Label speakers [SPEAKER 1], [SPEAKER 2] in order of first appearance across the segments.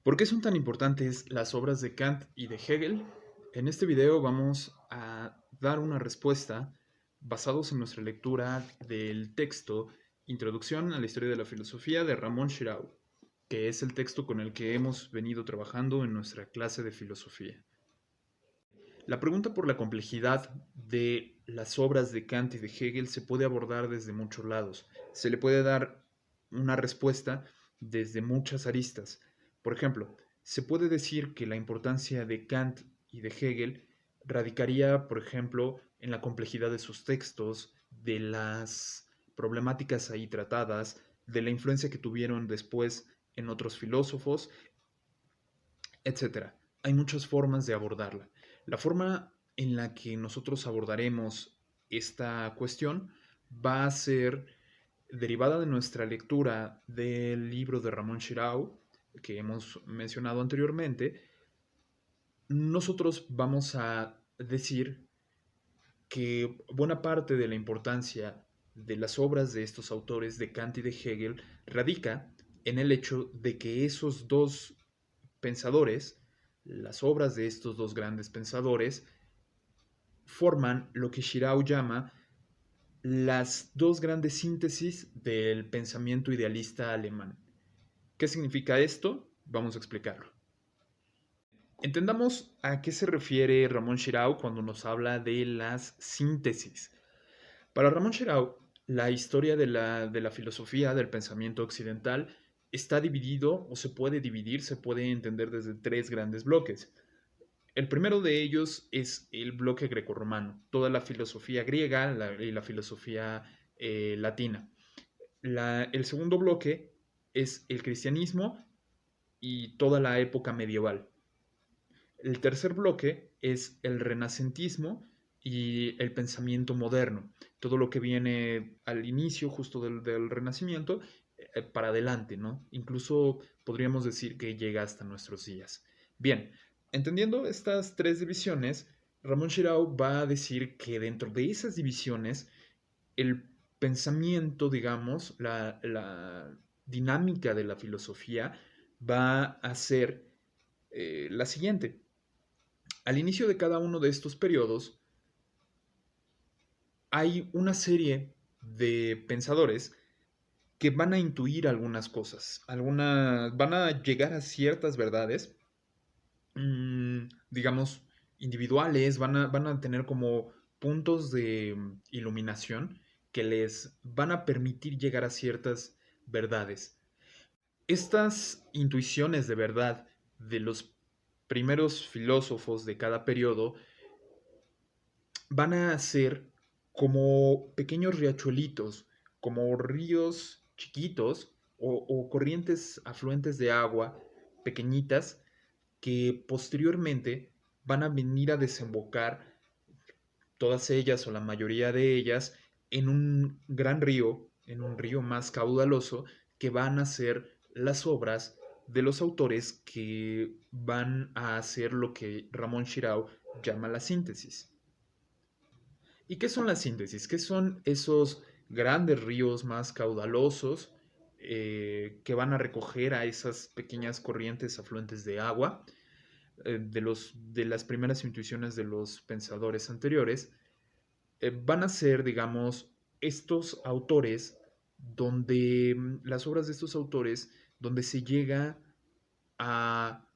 [SPEAKER 1] ¿Por qué son tan importantes las obras de Kant y de Hegel? En este video vamos a dar una respuesta basados en nuestra lectura del texto Introducción a la Historia de la Filosofía de Ramón Shirau, que es el texto con el que hemos venido trabajando en nuestra clase de filosofía. La pregunta por la complejidad de las obras de Kant y de Hegel se puede abordar desde muchos lados. Se le puede dar una respuesta desde muchas aristas. Por ejemplo, se puede decir que la importancia de Kant y de Hegel radicaría, por ejemplo, en la complejidad de sus textos, de las problemáticas ahí tratadas, de la influencia que tuvieron después en otros filósofos, etcétera. Hay muchas formas de abordarla. La forma en la que nosotros abordaremos esta cuestión va a ser derivada de nuestra lectura del libro de Ramón Shirau, que hemos mencionado anteriormente. Nosotros vamos a decir que buena parte de la importancia de las obras de estos autores, de Kant y de Hegel, radica en el hecho de que esos dos pensadores, las obras de estos dos grandes pensadores, forman lo que Shirau llama las dos grandes síntesis del pensamiento idealista alemán. ¿Qué significa esto? Vamos a explicarlo. Entendamos a qué se refiere Ramón Shirau cuando nos habla de las síntesis. Para Ramón Shirau, la historia de la filosofía, del pensamiento occidental, está dividido o se puede dividir, se puede entender desde tres grandes bloques. El primero de ellos es el bloque grecorromano, toda la filosofía griega y la filosofía latina. El segundo bloque es el cristianismo y toda la época medieval. El tercer bloque es el renacentismo y el pensamiento moderno, todo lo que viene al inicio justo del Renacimiento para adelante, ¿no? Incluso podríamos decir que llega hasta nuestros días. Bien, entendiendo estas tres divisiones, Ramón Shirau va a decir que dentro de esas divisiones, el pensamiento, digamos, la dinámica de la filosofía va a ser la siguiente. Al inicio de cada uno de estos periodos hay una serie de pensadores que van a intuir algunas cosas, van a llegar a ciertas verdades, digamos, individuales, van a tener como puntos de iluminación que les van a permitir llegar a ciertas verdades. Estas intuiciones de verdad de los primeros filósofos de cada periodo van a ser como pequeños riachuelitos, como ríos chiquitos o corrientes afluentes de agua pequeñitas que posteriormente van a venir a desembocar todas ellas o la mayoría de ellas en un gran río, en un río más caudaloso, que van a ser las obras de los autores que van a hacer lo que Ramón Shirau llama la síntesis. ¿Y qué son las síntesis? ¿Qué son esos grandes ríos más caudalosos que van a recoger a esas pequeñas corrientes afluentes de agua de las primeras intuiciones de los pensadores anteriores? Van a ser, digamos, estos autores donde las obras de estos autores donde se llega a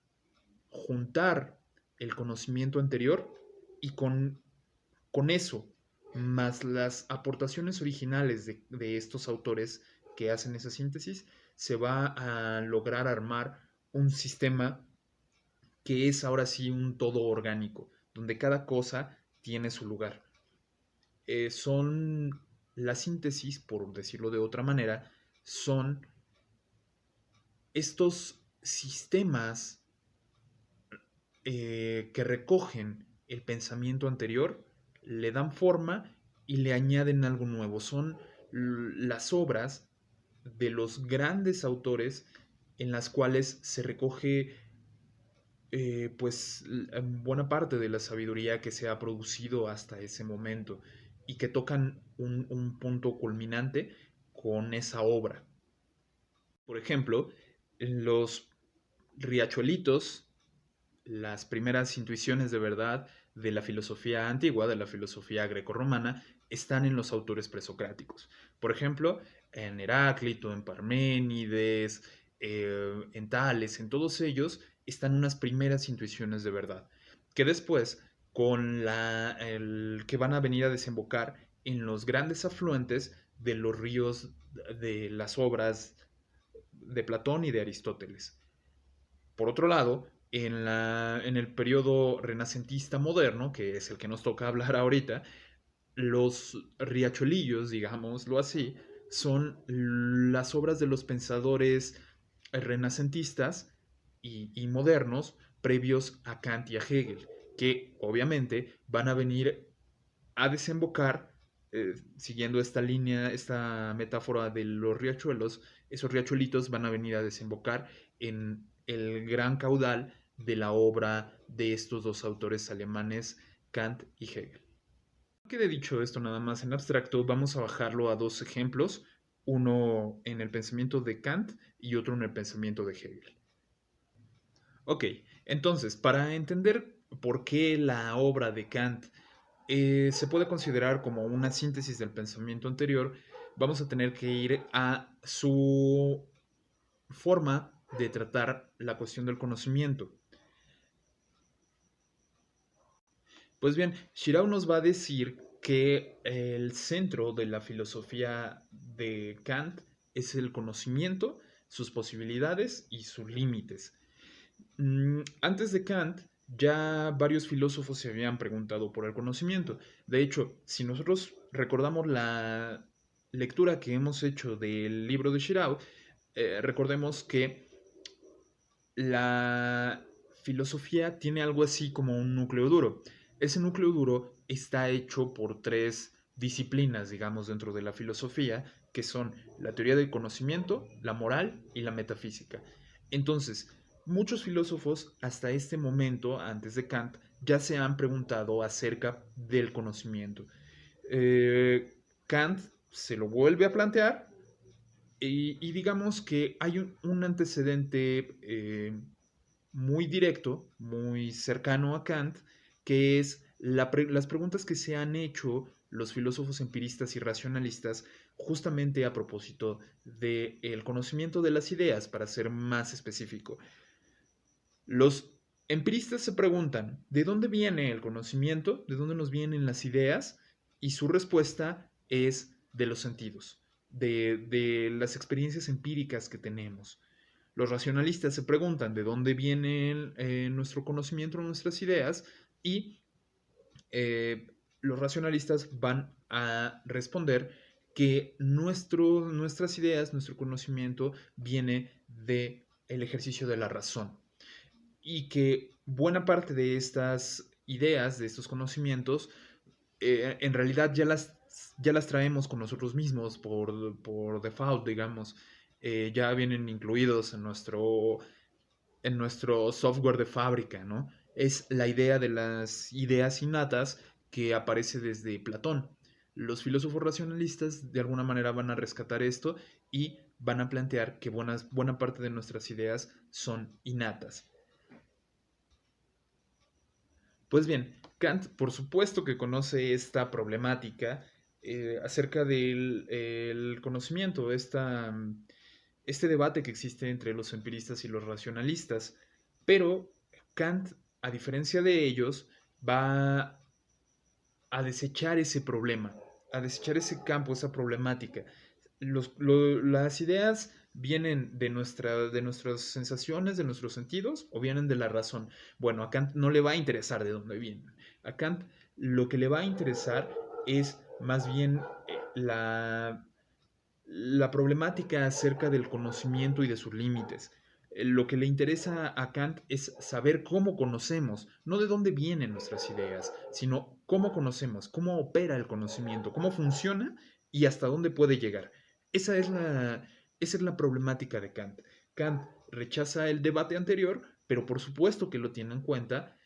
[SPEAKER 1] juntar el conocimiento anterior y con eso, más las aportaciones originales de estos autores que hacen esa síntesis, se va a lograr armar un sistema que es ahora sí un todo orgánico, donde cada cosa tiene su lugar. Son la síntesis, por decirlo de otra manera, son estos sistemas que recogen el pensamiento anterior, le dan forma y le añaden algo nuevo. Son las obras de los grandes autores en las cuales se recoge pues buena parte de la sabiduría que se ha producido hasta ese momento y que tocan un punto culminante con esa obra. Por ejemplo, los riachuelitos, las primeras intuiciones de verdad de la filosofía antigua, de la filosofía grecorromana, están en los autores presocráticos. Por ejemplo, en Heráclito, en Parménides, en Tales, en todos ellos están unas primeras intuiciones de verdad, que después, que van a venir a desembocar en los grandes afluentes de los ríos de las obras de Platón y de Aristóteles. Por otro lado, en el periodo renacentista moderno, que es el que nos toca hablar ahorita, los riachuelillos, digámoslo así, son las obras de los pensadores renacentistas y modernos previos a Kant y a Hegel, que obviamente van a venir a desembocar, siguiendo esta línea, esta metáfora de los riachuelos, esos riachuelitos van a venir a desembocar en el gran caudal de la obra de estos dos autores alemanes, Kant y Hegel. Quede dicho esto nada más en abstracto, vamos a bajarlo a dos ejemplos, uno en el pensamiento de Kant y otro en el pensamiento de Hegel. Ok, entonces, para entender por qué la obra de Kant se puede considerar como una síntesis del pensamiento anterior, vamos a tener que ir a su forma de tratar la cuestión del conocimiento. Pues bien, Shirao nos va a decir que el centro de la filosofía de Kant es el conocimiento, sus posibilidades y sus límites. Antes de Kant, ya varios filósofos se habían preguntado por el conocimiento. De hecho, si nosotros recordamos la lectura que hemos hecho del libro de Shirao, recordemos que la filosofía tiene algo así como un núcleo duro. Ese núcleo duro está hecho por tres disciplinas, digamos, dentro de la filosofía, que son la teoría del conocimiento, la moral y la metafísica. Entonces, muchos filósofos hasta este momento, antes de Kant, ya se han preguntado acerca del conocimiento. Kant se lo vuelve a plantear y digamos que hay un antecedente muy directo, muy cercano a Kant, que es las preguntas que se han hecho los filósofos empiristas y racionalistas justamente a propósito del conocimiento de las ideas, para ser más específico. Los empiristas se preguntan, ¿de dónde viene el conocimiento? ¿De dónde nos vienen las ideas? Y su respuesta es de los sentidos, de las experiencias empíricas que tenemos. Los racionalistas se preguntan de dónde viene nuestro conocimiento, nuestras ideas, y los racionalistas van a responder que nuestras ideas, nuestro conocimiento viene del ejercicio de la razón y que buena parte de estas ideas, de estos conocimientos, en realidad ya las traemos con nosotros mismos por default, digamos. Ya vienen incluidos en nuestro software de fábrica, ¿no? Es la idea de las ideas innatas que aparece desde Platón. Los filósofos racionalistas de alguna manera van a rescatar esto y van a plantear que buena parte de nuestras ideas son innatas. Pues bien, Kant por supuesto que conoce esta problemática acerca del el conocimiento, este debate que existe entre los empiristas y los racionalistas, pero Kant, a diferencia de ellos, va a desechar ese problema, a desechar ese campo, esa problemática. Las ideas vienen de nuestras sensaciones, de nuestros sentidos, o vienen de la razón. Bueno, a Kant no le va a interesar de dónde vienen. A Kant lo que le va a interesar es más bien la problemática acerca del conocimiento y de sus límites. Lo que le interesa a Kant es saber cómo conocemos, no de dónde vienen nuestras ideas, sino cómo conocemos, cómo opera el conocimiento, cómo funciona y hasta dónde puede llegar. Esa es esa es la problemática de Kant. Kant rechaza el debate anterior, pero por supuesto que lo tiene en cuenta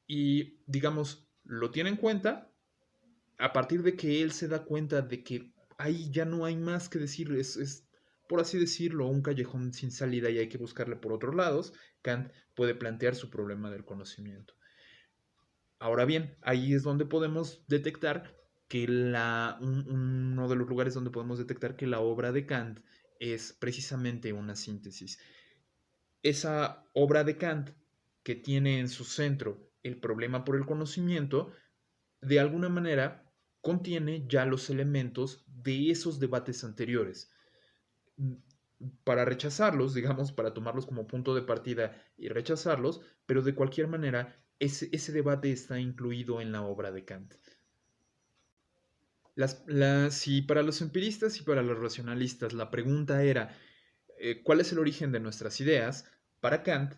[SPEAKER 1] y, digamos, lo tiene en cuenta a partir de que él se da cuenta de que ahí ya no hay más que decir, por así decirlo, un callejón sin salida y hay que buscarle por otros lados, Kant puede plantear su problema del conocimiento. Ahora bien, ahí es donde podemos detectar que uno de los lugares donde podemos detectar que la obra de Kant es precisamente una síntesis. Esa obra de Kant que tiene en su centro el problema por el conocimiento, de alguna manera contiene ya los elementos de esos debates anteriores. Para rechazarlos, digamos, para tomarlos como punto de partida y rechazarlos, pero de cualquier manera, ese debate está incluido en la obra de Kant. Si para los empiristas y para los racionalistas la pregunta era ¿cuál es el origen de nuestras ideas? Para Kant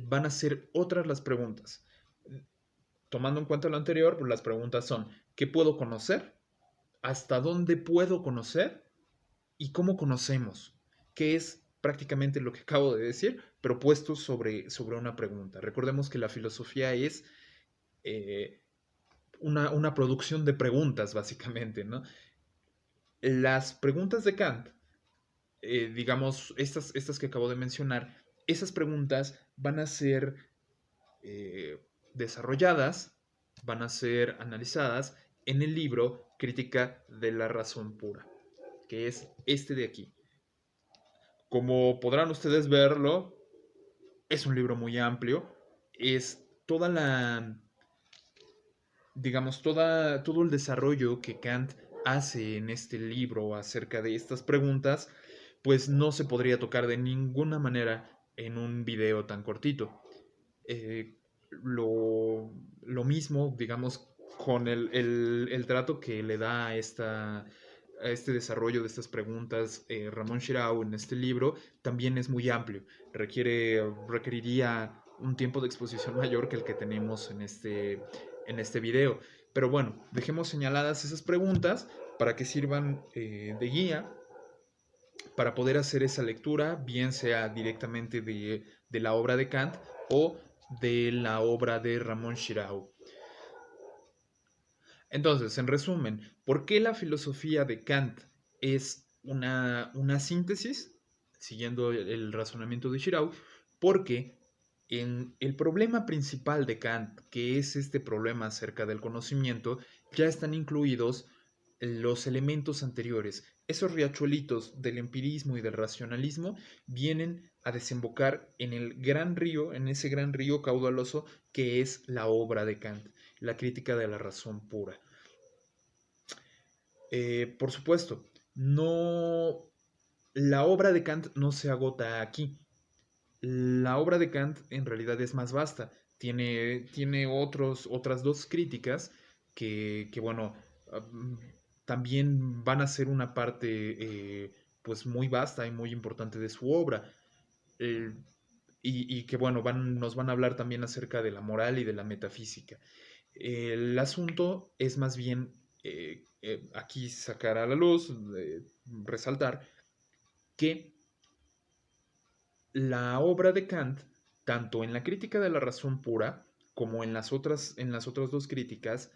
[SPEAKER 1] van a ser otras las preguntas. Tomando en cuenta lo anterior, pues las preguntas son ¿qué puedo conocer? ¿Hasta dónde puedo conocer? ¿Y cómo conocemos? Que es prácticamente lo que acabo de decir, pero puesto sobre una pregunta. Recordemos que la filosofía es eh, una producción de preguntas, básicamente, ¿no? Las preguntas de Kant, digamos, estas que acabo de mencionar, esas preguntas van a ser eh, desarrolladas, van a ser analizadas en el libro Crítica de la Razón Pura, que es este de aquí. Como podrán ustedes verlo, es un libro muy amplio, es toda la, digamos, todo el desarrollo que Kant hace en este libro acerca de estas preguntas, pues no se podría tocar de ninguna manera en un video tan cortito. Eh, lo mismo, digamos, con el trato que le da a este desarrollo de estas preguntas Ramón Shirao en este libro, también es muy amplio. Requeriría un tiempo de exposición mayor que el que tenemos en este video. Pero bueno, dejemos señaladas esas preguntas para que sirvan de guía para poder hacer esa lectura, bien sea directamente de la obra de Kant o de la obra de Ramón Shirao. Entonces, en resumen, ¿por qué la filosofía de Kant es una síntesis? Siguiendo el razonamiento de Shirao, porque en el problema principal de Kant, que es este problema acerca del conocimiento, ya están incluidos los elementos anteriores. Esos riachuelitos del empirismo y del racionalismo vienen a desembocar en el gran río, en ese gran río caudaloso que es la obra de Kant, la crítica de la razón pura. Por supuesto, no, la obra de Kant no se agota aquí. La obra de Kant en realidad es más vasta. Tiene otras dos críticas bueno, también van a ser una parte pues muy vasta y muy importante de su obra. Eh, y que bueno, nos van a hablar también acerca de la moral y de la metafísica. El asunto es más bien aquí sacar a la luz, resaltar que la obra de Kant, tanto en la crítica de la razón pura como en las otras dos críticas,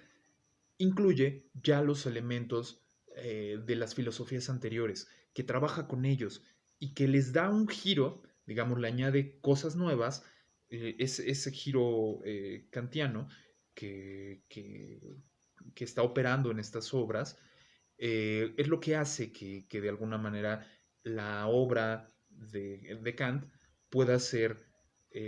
[SPEAKER 1] incluye ya los elementos de las filosofías anteriores, que trabaja con ellos y que les da un giro, digamos, le añade cosas nuevas, ese giro kantiano que está operando en estas obras, es lo que hace que de alguna manera la obra de Kant pueda ser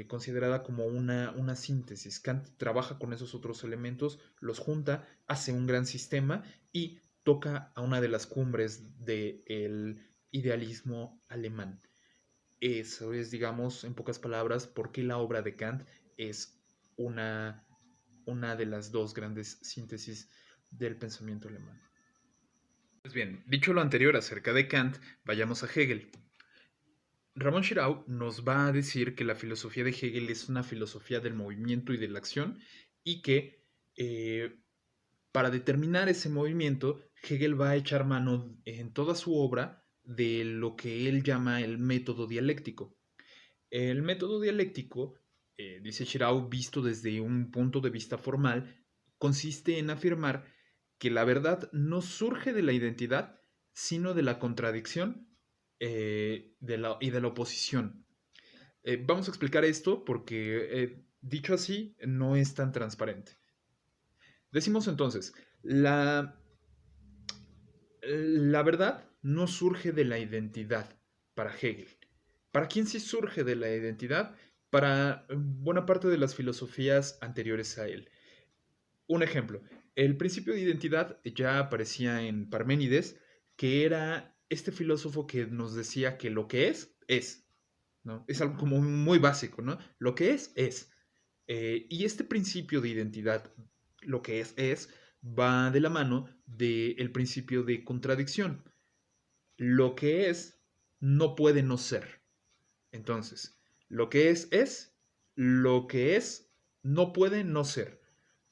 [SPEAKER 1] considerada como una síntesis. Kant trabaja con esos otros elementos, los junta, hace un gran sistema y toca a una de las cumbres del idealismo alemán. Eso es, digamos, en pocas palabras, por qué la obra de Kant es una de las dos grandes síntesis del pensamiento alemán. Pues bien, dicho lo anterior acerca de Kant, vayamos a Hegel. Ramón Shirao nos va a decir que la filosofía de Hegel es una filosofía del movimiento y de la acción y que para determinar ese movimiento, Hegel va a echar mano en toda su obra de lo que él llama el método dialéctico. El método dialéctico, dice Shirao, visto desde un punto de vista formal, consiste en afirmar que la verdad no surge de la identidad, sino de la contradicción y de la oposición. Vamos a explicar esto porque, dicho así, no es tan transparente. Decimos entonces, la verdad no surge de la identidad para Hegel. ¿Para quién sí surge de la identidad? Para buena parte de las filosofías anteriores a él. Un ejemplo, el principio de identidad ya aparecía en Parménides, que era este filósofo que nos decía que lo que es. ¿No? Es algo como muy básico, ¿no? Lo que es. Y este principio de identidad, lo que es, va de la mano del principio de contradicción. Lo que es no puede no ser. Entonces, lo que es, lo que es no puede no ser.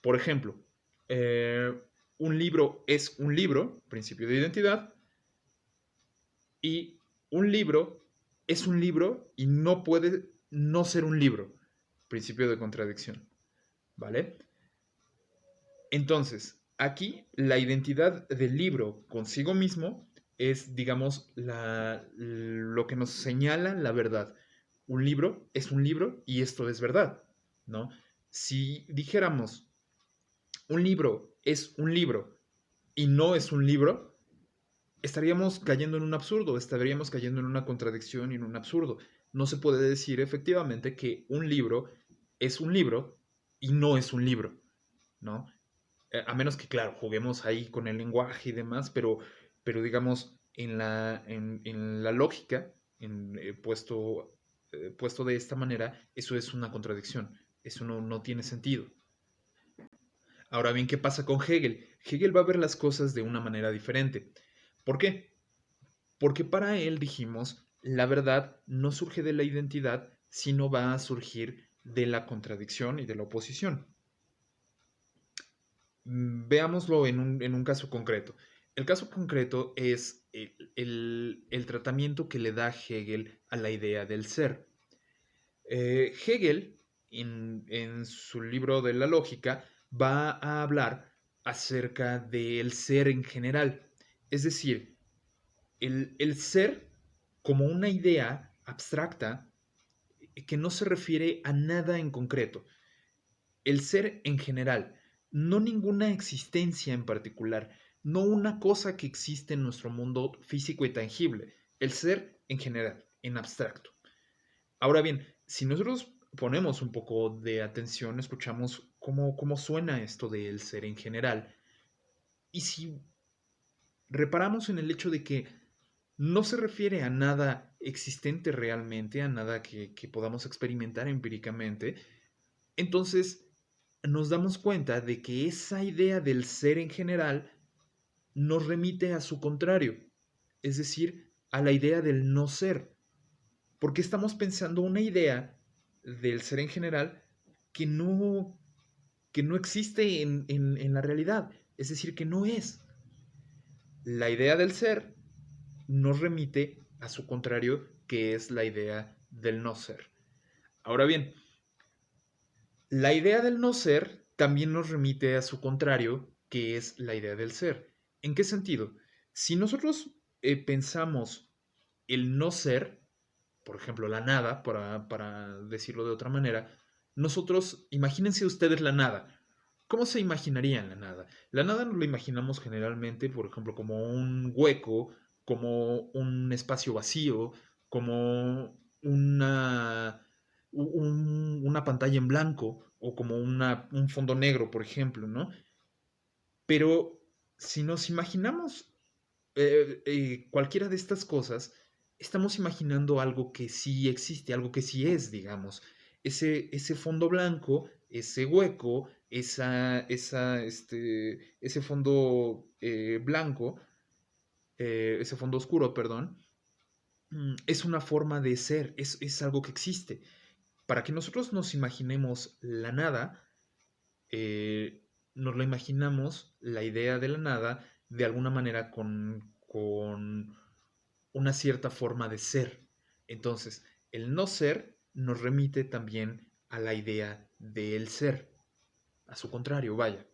[SPEAKER 1] Por ejemplo, eh, un libro es un libro, principio de identidad, y un libro es un libro y no puede no ser un libro, principio de contradicción, ¿vale? Entonces, aquí la identidad del libro consigo mismo es, digamos, lo que nos señala la verdad. Un libro es un libro y esto es verdad, ¿no? Si dijéramos un libro es un libro y no es un libro, estaríamos cayendo en un absurdo, estaríamos cayendo en una contradicción y en un absurdo. No se puede decir efectivamente que un libro es un libro y no es un libro, ¿no? A menos que, claro, juguemos ahí con el lenguaje y demás, pero digamos, en la lógica, puesto de esta manera, eso es una contradicción, eso no tiene sentido. Ahora bien, ¿qué pasa con Hegel? Hegel va a ver las cosas de una manera diferente. ¿Por qué? Porque para él, dijimos, la verdad no surge de la identidad, sino va a surgir de la contradicción y de la oposición. Veámoslo en un caso concreto. El caso concreto es el tratamiento que le da Hegel a la idea del ser. Hegel, en su libro de la lógica, va a hablar acerca del ser en general. Es decir, el ser como una idea abstracta que no se refiere a nada en concreto. El ser en general, no ninguna existencia en particular, no una cosa que existe en nuestro mundo físico y tangible. El ser en general, en abstracto. Ahora bien, si nosotros ponemos un poco de atención, escuchamos cómo suena esto del ser en general. Y si reparamos en el hecho de que no se refiere a nada existente realmente, a nada que podamos experimentar empíricamente, entonces nos damos cuenta de que esa idea del ser en general nos remite a su contrario, es decir, a la idea del no ser, porque estamos pensando una idea del ser en general que que no existe en la realidad, es decir, que no es. La idea del ser nos remite a su contrario, que es la idea del no ser. Ahora bien, la idea del no ser también nos remite a su contrario, que es la idea del ser. ¿En qué sentido? Si nosotros pensamos el no ser, por ejemplo, la nada, para decirlo de otra manera, nosotros, imagínense ustedes la nada. ¿Cómo se imaginarían la nada? La nada nos lo imaginamos generalmente, por ejemplo, como un hueco, como un espacio vacío, como una pantalla en blanco o como un fondo negro, por ejemplo, ¿no? Pero si nos imaginamos cualquiera de estas cosas, estamos imaginando algo que sí existe, algo que sí es, digamos. Ese fondo blanco, ese hueco, ese fondo blanco, ese fondo oscuro, perdón, es una forma de ser, es algo que existe. Para que nosotros nos imaginemos la nada, nos lo imaginamos, la idea de la nada, de alguna manera con una cierta forma de ser. Entonces, el no ser nos remite también a la idea del ser, a su contrario, vaya.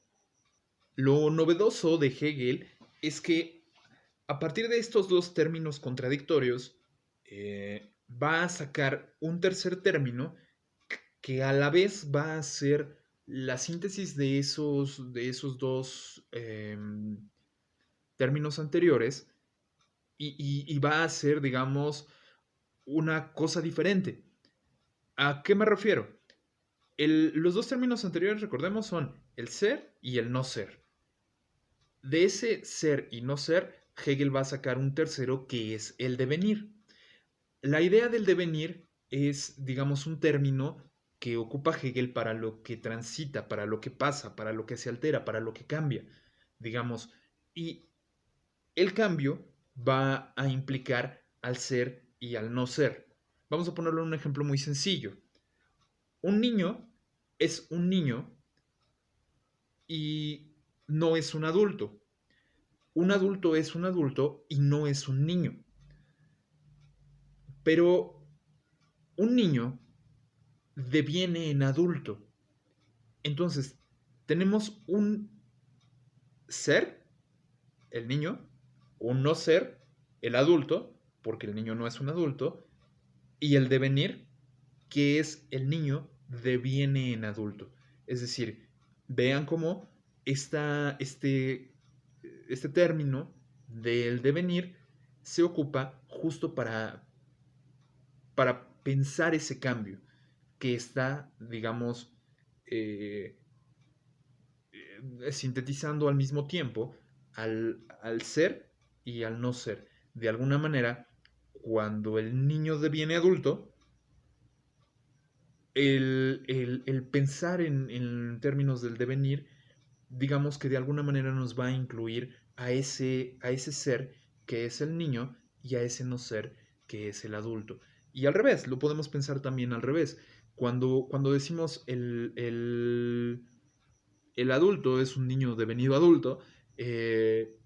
[SPEAKER 1] Lo novedoso de Hegel es que a partir de estos dos términos contradictorios, va a sacar un tercer término que a la vez va a ser la síntesis de esos dos términos anteriores y va a ser, digamos, una cosa diferente. ¿A qué me refiero? Los dos términos anteriores, recordemos, son el ser y el no ser. De ese ser y no ser, Hegel va a sacar un tercero que es el devenir. La idea del devenir es, digamos, un término que ocupa Hegel para lo que transita, para lo que pasa, para lo que se altera, para lo que cambia, digamos. Y el cambio va a implicar al ser y al no ser. Vamos a ponerlo en un ejemplo muy sencillo. Un niño es un niño y no es un adulto. Un adulto es un adulto y no es un niño. Pero un niño deviene en adulto. Entonces, tenemos un ser, el niño, un no ser, el adulto, porque el niño no es un adulto, y el devenir, que es el niño deviene en adulto. Es decir, vean cómo este término del devenir se ocupa justo para pensar ese cambio que está, digamos, eh, sintetizando al mismo tiempo al ser y al no ser. De alguna manera, cuando el niño deviene adulto, el pensar en términos del devenir, digamos que de alguna manera nos va a incluir a ese ser que es el niño y a ese no ser que es el adulto. Y al revés, lo podemos pensar también al revés. Cuando decimos el adulto es un niño devenido adulto, eh,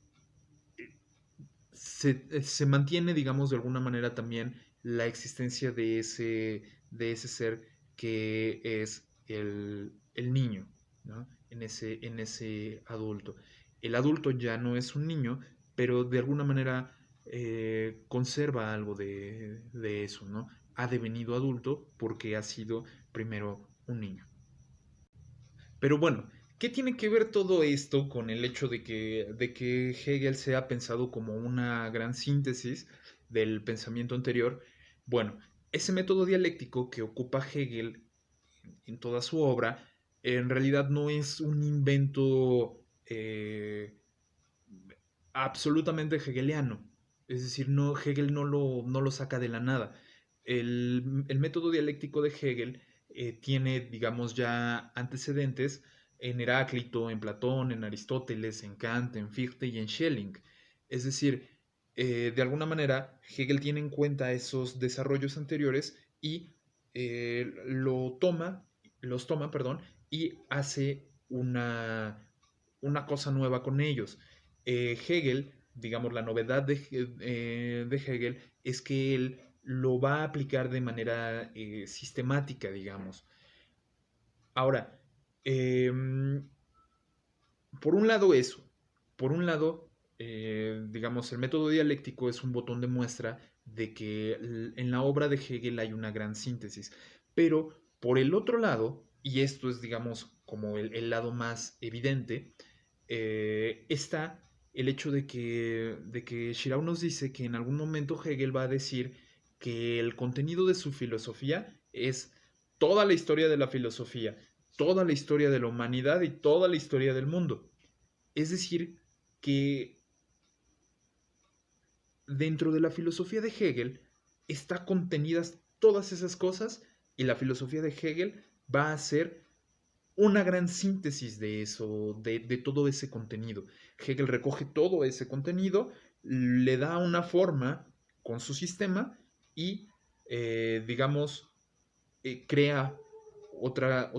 [SPEAKER 1] se mantiene, digamos, de alguna manera también la existencia de ese ser que es el niño, ¿no? En ese adulto. El adulto ya no es un niño, pero de alguna manera conserva algo de eso, ¿no? Ha devenido adulto porque ha sido primero un niño. Pero bueno, ¿qué tiene que ver todo esto con el hecho de que Hegel sea pensado como una gran síntesis del pensamiento anterior? Bueno, ese método dialéctico que ocupa Hegel en toda su obra, en realidad no es un invento absolutamente hegeliano. Es decir, no, Hegel no lo saca de la nada. El método dialéctico de Hegel tiene, digamos, ya antecedentes en Heráclito, en Platón, en Aristóteles, en Kant, en Fichte y en Schelling. Es decir, de alguna manera, Hegel tiene en cuenta esos desarrollos anteriores y los toma, perdón, y hace una cosa nueva con ellos. Hegel, digamos, la novedad de Hegel es que él lo va a aplicar de manera sistemática, digamos. Ahora, por un lado eso, por un lado, digamos, el método dialéctico es un botón de muestra de que en la obra de Hegel hay una gran síntesis, pero por el otro lado, y esto es, digamos, como el lado más evidente, está el hecho de que Shirau nos dice que en algún momento Hegel va a decir que el contenido de su filosofía es toda la historia de la filosofía, toda la historia de la humanidad y toda la historia del mundo. Es decir, que dentro de la filosofía de Hegel está contenidas todas esas cosas y la filosofía de Hegel va a ser una gran síntesis de eso, de todo ese contenido. Hegel recoge todo ese contenido, le da una forma con su sistema y, digamos, crea otra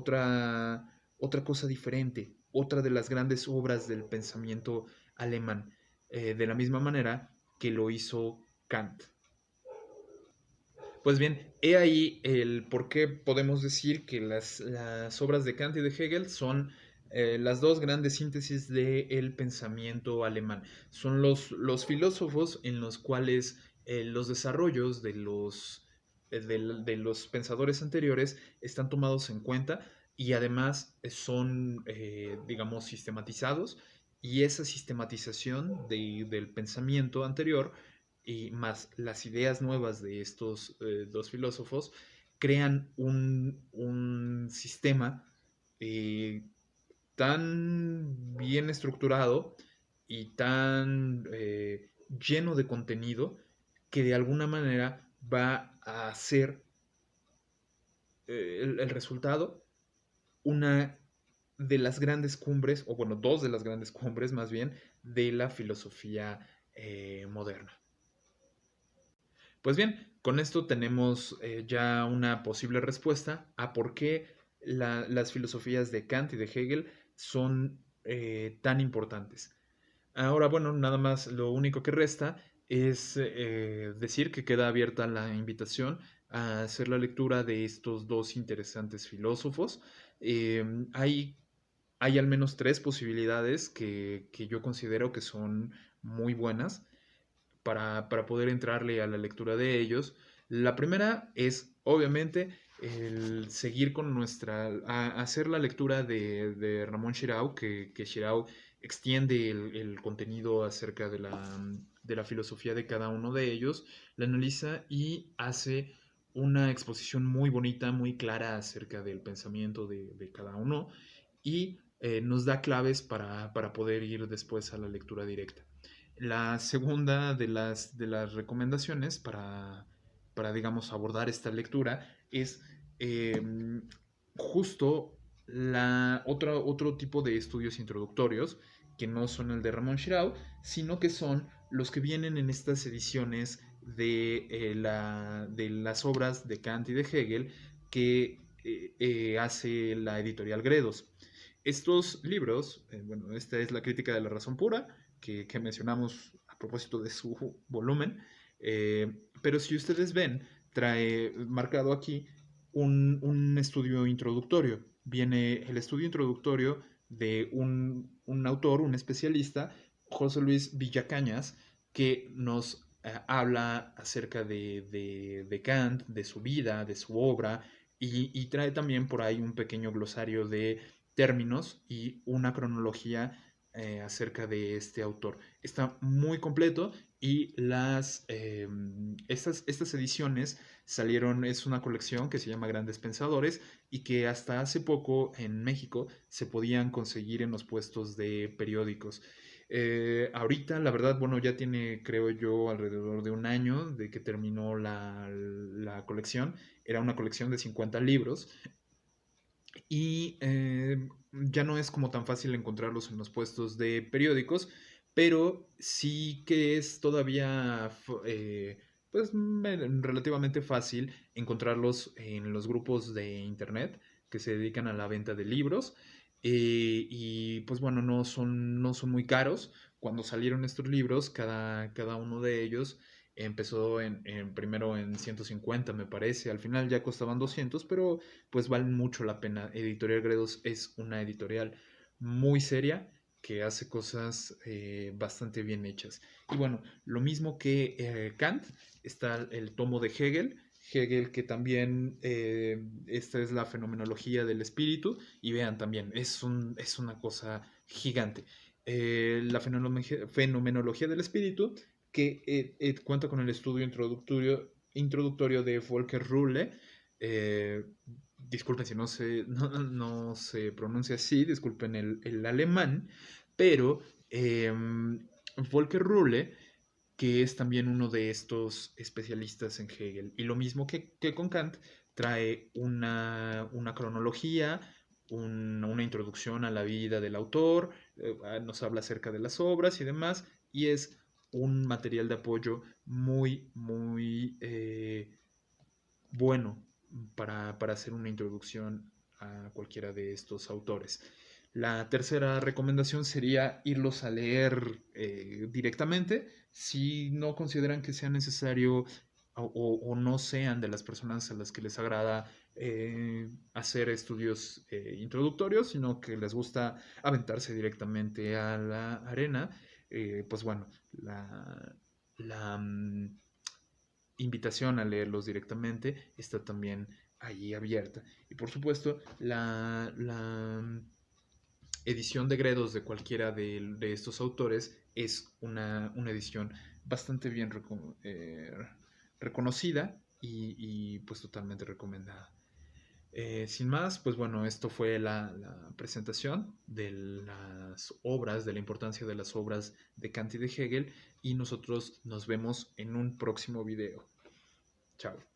[SPEAKER 1] cosa diferente, otra de las grandes obras del pensamiento alemán, de la misma manera que lo hizo Kant. Pues bien, he ahí el por qué podemos decir que las obras de Kant y de Hegel son las dos grandes síntesis del pensamiento alemán. Son los filósofos en los cuales los desarrollos de los pensadores anteriores están tomados en cuenta y además son, digamos, sistematizados, y esa sistematización del pensamiento anterior y más las ideas nuevas de estos dos filósofos crean un sistema eh, tan bien estructurado y tan lleno de contenido que de alguna manera va a hacer el resultado una de las grandes cumbres, o bueno, dos de las grandes cumbres más bien, de la filosofía moderna. Pues bien, con esto tenemos ya una posible respuesta a por qué las filosofías de Kant y de Hegel son tan importantes. Ahora, bueno, nada más lo único que resta es decir que queda abierta la invitación a hacer la lectura de estos dos interesantes filósofos. Eh, hay, hay al menos tres posibilidades que yo considero que son muy buenas para poder entrarle a la lectura de ellos. La primera es, obviamente, el seguir con hacer la lectura de Ramón Shirau, que Shirau extiende el contenido acerca de la filosofía de cada uno de ellos, la analiza y hace una exposición muy bonita, muy clara acerca del pensamiento de cada uno, y nos da claves para poder ir después a la lectura directa. La segunda de las recomendaciones digamos, abordar esta lectura es eh, justo otro tipo de estudios introductorios que no son el de Ramón Shirau, sino que son los que vienen en estas ediciones de las obras de Kant y de Hegel que hace la editorial Gredos. Estos libros, bueno, esta es la crítica de la razón pura, que mencionamos a propósito de su volumen, pero si ustedes ven, trae marcado aquí un estudio introductorio. Viene el estudio introductorio de un autor, un especialista, José Luis Villacañas, que nos habla acerca de Kant, de su vida, de su obra, y trae también por ahí un pequeño glosario de términos y una cronología acerca de este autor. Está muy completo y estas ediciones salieron, es una colección que se llama Grandes Pensadores y que hasta hace poco en México se podían conseguir en los puestos de periódicos. Ahorita, la verdad, bueno, ya tiene, creo yo, alrededor de un año de que terminó la colección. Era una colección de 50 libros y ya no es como tan fácil encontrarlos en los puestos de periódicos, pero sí que es todavía pues relativamente fácil encontrarlos en los grupos de internet que se dedican a la venta de libros. Y pues bueno, no son muy caros. Cuando salieron estos libros, cada uno de ellos empezó primero en 150, me parece. Al final ya costaban 200, pero pues valen mucho la pena. Editorial Gredos es una editorial muy seria que hace cosas bastante bien hechas. Y bueno, lo mismo que Kant, está el tomo de Hegel. Hegel, que también esta es la fenomenología del espíritu, y vean también, es una cosa gigante. La fenomenología del espíritu, que cuenta con el estudio introductorio de Volker Ruhle. eh, Disculpen si no se pronuncia así, disculpen el alemán, pero Volker Ruhle, que es también uno de estos especialistas en Hegel, y lo mismo que con Kant, trae una cronología, una introducción a la vida del autor, nos habla acerca de las obras y demás, y es un material de apoyo muy, muy bueno para hacer una introducción a cualquiera de estos autores. La tercera recomendación sería irlos a leer directamente si no consideran que sea necesario o no sean de las personas a las que les agrada hacer estudios introductorios, sino que les gusta aventarse directamente a la arena. Pues bueno, la, invitación a leerlos directamente está también allí abierta. Y por supuesto, la edición de Gredos de cualquiera de estos autores es una edición bastante bien reconocida pues totalmente recomendada. Sin más, pues bueno, esto fue la presentación de las obras, de la importancia de las obras de Kant y de Hegel, y nosotros nos vemos en un próximo video. Chao.